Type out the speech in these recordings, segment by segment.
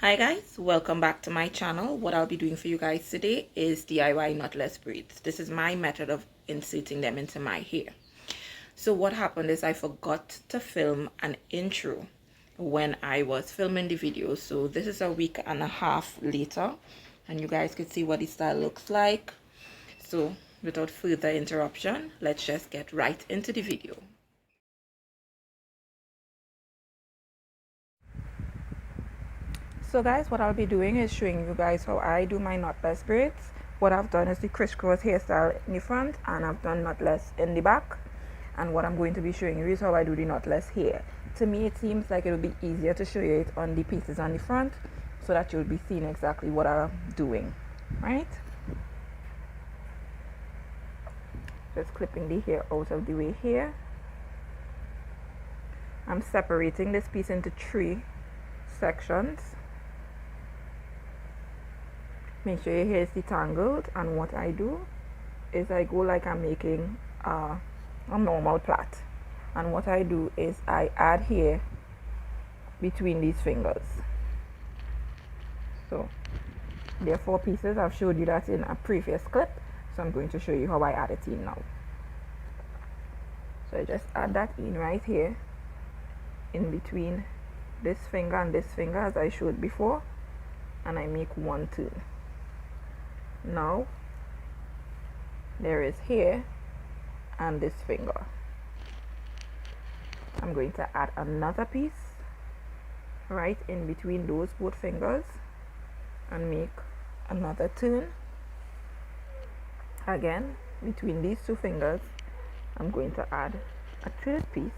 Hi guys, welcome back to my channel. What I'll be doing for you guys today is DIY knotless braids. This is my method of inserting them into my hair. So what happened is I forgot to film an intro when I was filming the video. So this is a week and a half later and you guys could see what the style looks like. So without further interruption, let's just get right into the video. So guys, what I'll be doing is showing you guys how I do my knotless braids. What I've done is the crisscross hairstyle in the front and I've done knotless in the back. And what I'm going to be showing you is how I do the knotless here. To me, it seems like it would be easier to show you it on the pieces on the front so that you'll be seeing exactly what I'm doing, right? Just clipping the hair out of the way here. I'm separating this piece into 3 sections. Make sure your hair is detangled, and what I do is I go like I'm making a normal plait, and what I do is I add hair between these fingers. So there are 4 pieces. I've showed you that in a previous clip, so I'm going to show you how I add it in now. So I just add that in right here in between this finger and this finger as I showed before, and I make 1 turn. Now there is hair and this finger. I'm going to add another piece right in between those both fingers and make another turn. Again, between these 2 fingers, I'm going to add a 3rd piece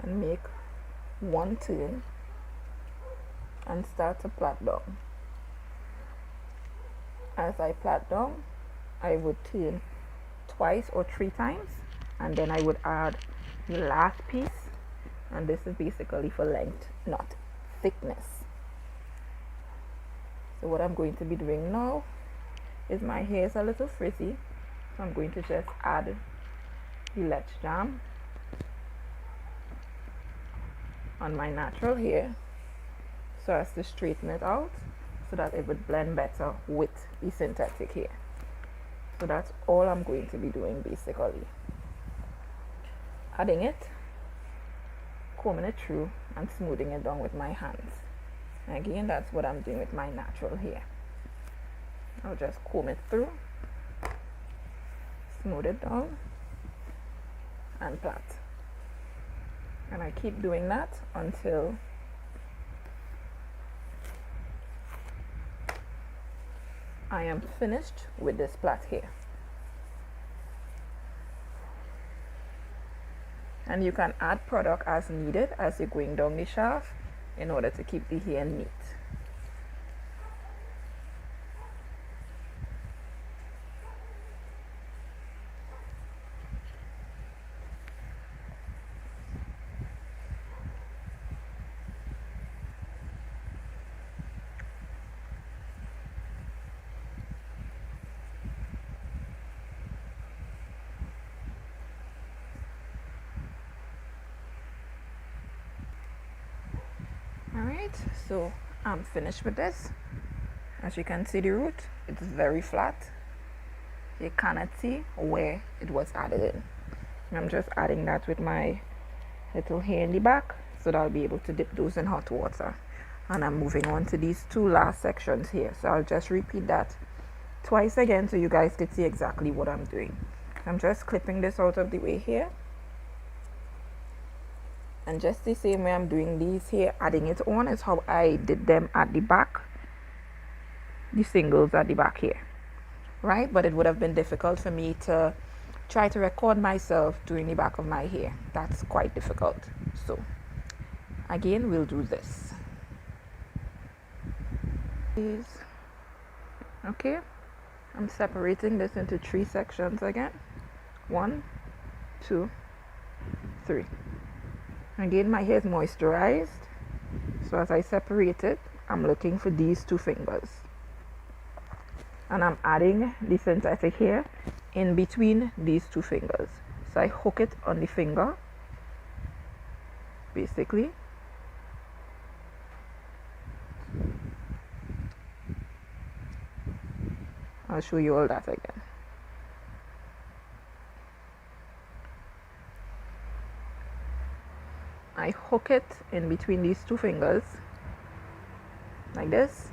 and make 1 turn and start to plait down. As I plait down, I would turn twice or 3 times, and then I would add the last piece, and this is basically for length, not thickness. So what I'm going to be doing now is my hair is a little frizzy, so I'm going to just add the Let's Jam on my natural hair so as to straighten it out so that it would blend better with the synthetic hair. So that's all I'm going to be doing, basically adding it, combing it through and smoothing it down with my hands. And again, that's what I'm doing with my natural hair. I'll just comb it through, smooth it down and plait. And I keep doing that until I am finished with this plait here. And you can add product as needed as you're going down the shaft in order to keep the hair neat. Alright, so I'm finished with this. As you can see, the root, it's very flat. You cannot see where it was added in. I'm just adding that with my little hair in the back so that I'll be able to dip those in hot water. And I'm moving on to these 2 last sections here, so I'll just repeat that twice again so you guys can see exactly what I'm doing. I'm just clipping this out of the way here, and just the same way I'm doing these here, adding it on, is how I did them at the back, the singles at the back here, right? But it would have been difficult for me to try to record myself doing the back of my hair. That's quite difficult. So again, we'll do this. Okay, I'm separating this into 3 sections again. 1, 2, 3. Again, my hair is moisturized, so as I separate it, I'm looking for these 2 fingers and I'm adding the synthetic hair in between these 2 fingers. So I hook it on the finger, basically. I'll show you all that again. I hook it in between these two fingers, like this,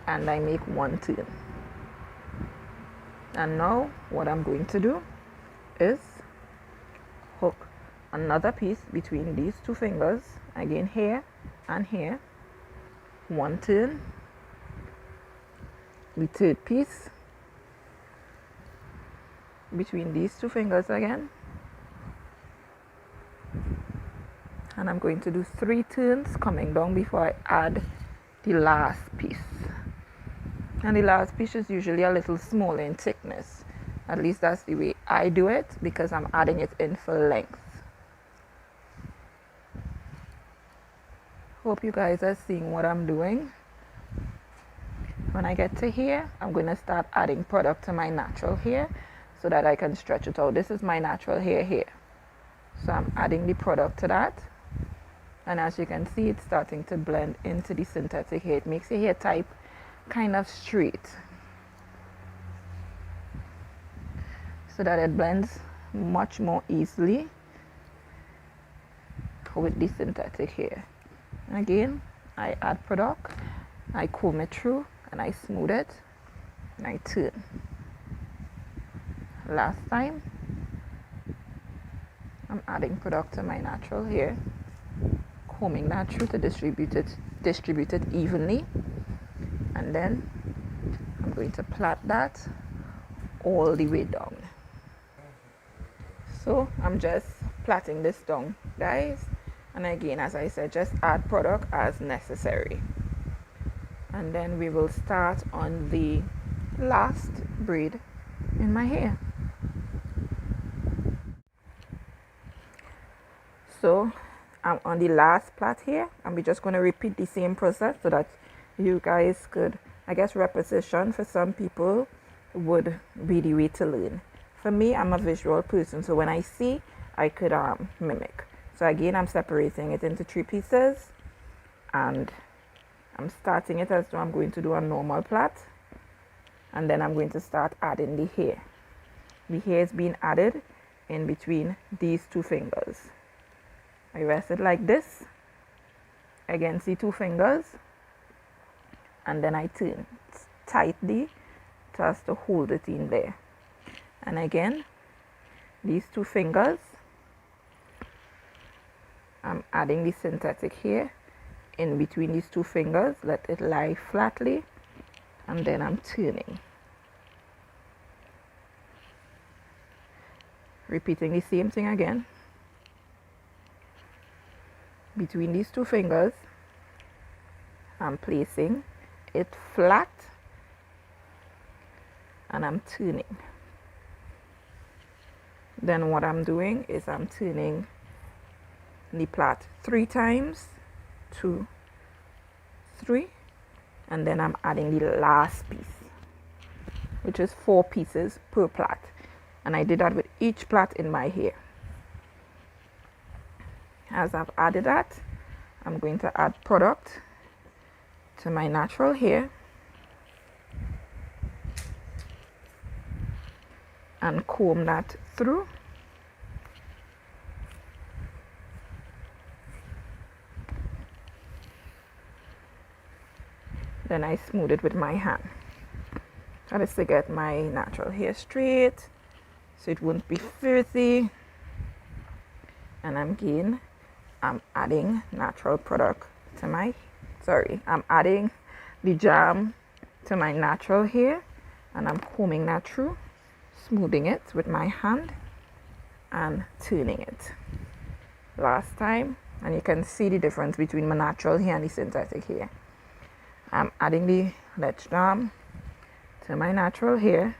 and I make one turn. And now what I'm going to do is hook another piece between these two fingers, again here and here, one turn, the third piece between these two fingers again, and I'm going to do 3 turns coming down before I add the last piece. And the last piece is usually a little smaller in thickness. At least that's the way I do it, because I'm adding it in for length. Hope you guys are seeing what I'm doing. When I get to here, I'm going to start adding product to my natural hair so that I can stretch it out. This is my natural hair here. So I'm adding the product to that. And as you can see, it's starting to blend into the synthetic hair. It makes your hair type kind of straight, so that it blends much more easily with the synthetic hair. Again, I add product, I comb it through, and I smooth it, and I turn. Last time, I'm adding product to my natural hair, combing that through to distribute it evenly, and then I'm going to plait that all the way down. So I'm just plaiting this down, guys, and again, as I said, just add product as necessary. And then we will start on the last braid in my hair. So I'm on the last plait here, and we're just going to repeat the same process so that you guys could, I guess, repetition for some people would be the way to learn. For me, I'm a visual person, so when I see, I could mimic. So again, I'm separating it into 3 pieces, and I'm starting it as though I'm going to do a normal plait, and then I'm going to start adding the hair. The hair is being added in between these 2 fingers. I rest it like this against the 2 fingers, and then I turn tightly just to hold it in there. And again, these 2 fingers, I'm adding the synthetic hair in between these 2 fingers, let it lie flatly, and then I'm turning. Repeating the same thing again. Between these 2 fingers, I'm placing it flat, and I'm turning. Then what I'm doing is I'm turning the plait 3 times, 2, 3, and then I'm adding the last piece, which is 4 pieces per plait. And I did that with each plait in my hair. As I've added that, I'm going to add product to my natural hair and comb that through. Then I smooth it with my hand. That is to get my natural hair straight, so it won't be frizzy. And I'm adding natural product to my, I'm adding the jam to my natural hair, and I'm combing that through, smoothing it with my hand and turning it. Last time, and you can see the difference between my natural hair and the synthetic hair. I'm adding the let's jam to my natural hair,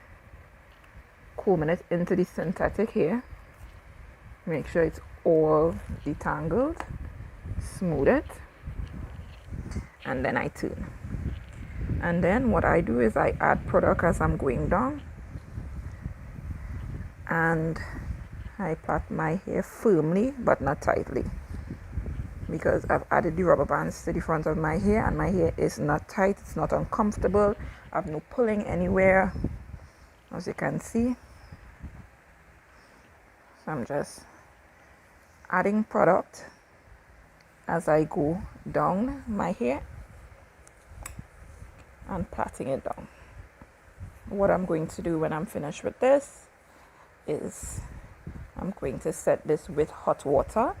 combing it into the synthetic hair, make sure it's all detangled, smooth it, and then I turn. And then what I do is I add product as I'm going down, and I plait my hair firmly but not tightly, because I've added the rubber bands to the front of my hair and my hair is not tight, it's not uncomfortable. I have no pulling anywhere, as you can see. So I'm just adding product as I go down my hair and plaiting it down. What I'm going to do when I'm finished with this is I'm going to set this with hot water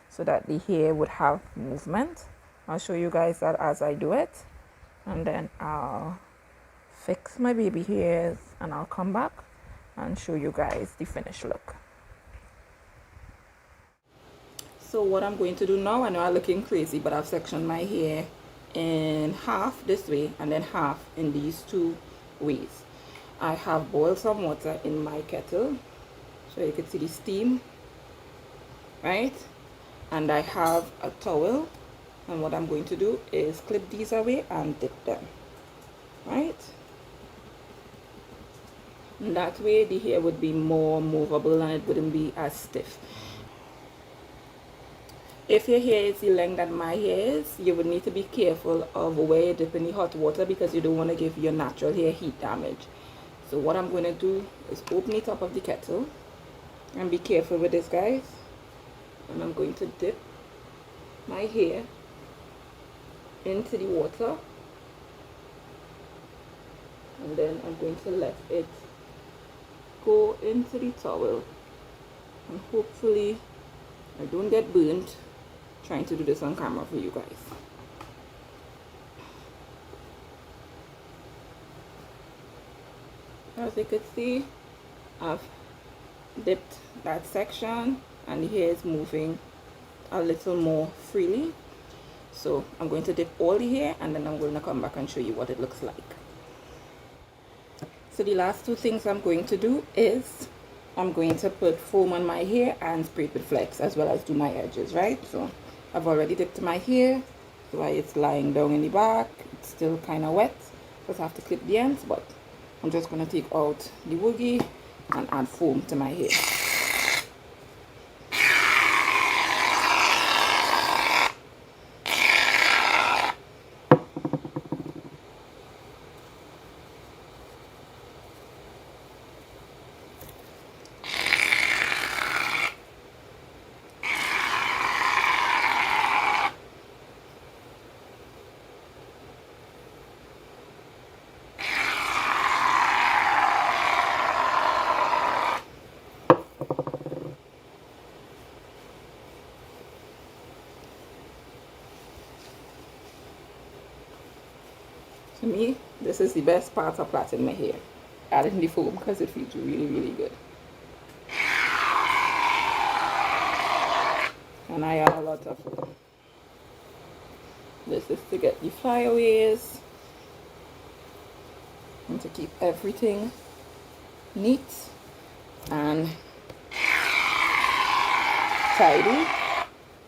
so that the hair would have movement. I'll show you guys that as I do it, and then I'll fix my baby hairs and I'll come back and show you guys the finished look. So what I'm going to do now, I know I'm looking crazy, but I've sectioned my hair in half this way and then half in these two ways. I have boiled some water in my kettle so you can see the steam, right? And I have a towel, and what I'm going to do is clip these away and dip them, right? And that way the hair would be more movable and it wouldn't be as stiff. If your hair is the length that my hair is, you would need to be careful of where you dip in the hot water, because you don't want to give your natural hair heat damage. So what I'm going to do is open the top of the kettle, and be careful with this, guys. And I'm going to dip my hair into the water, and then I'm going to let it go into the towel, and hopefully I don't get burnt trying to do this on camera for you guys. As you can see, I've dipped that section and the hair is moving a little more freely. So I'm going to dip all the hair and then I'm going to come back and show you what it looks like. So the last two things I'm going to do is I'm going to put foam on my hair and spray it with flex, as well as do my edges, right? So I've already dipped my hair, so while it's lying down in the back, it's still kind of wet, because I have to clip the ends, but I'm just going to take out the woogie and add foam to my hair. To me, this is the best part of plaiting my hair, adding the foam, because it feels really, really good. And I add a lot of foam. This is to get the flyaways and to keep everything neat and tidy.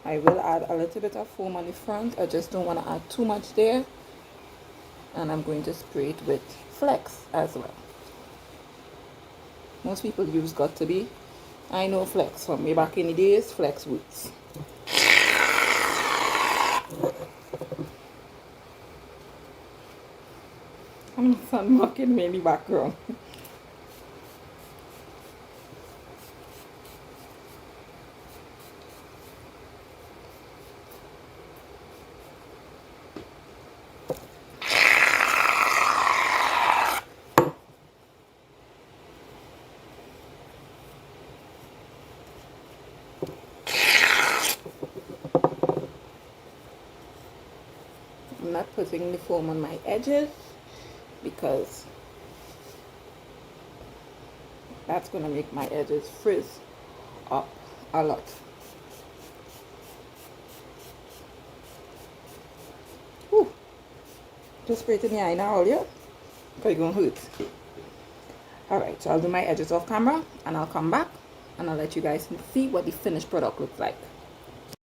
I will add a little bit of foam on the front. I just don't want to add too much there. And I'm going to spray it with flex as well. Most people use got to be. I know flex from way back in the days, flex roots. And sun mocking me in the background. I'm not putting the foam on my edges because that's going to make my edges frizz up a lot. Whew. Just spray it in the eye now, yeah? Because it's going to hurt. Alright, so I'll do my edges off camera and I'll come back and I'll let you guys see what the finished product looks like.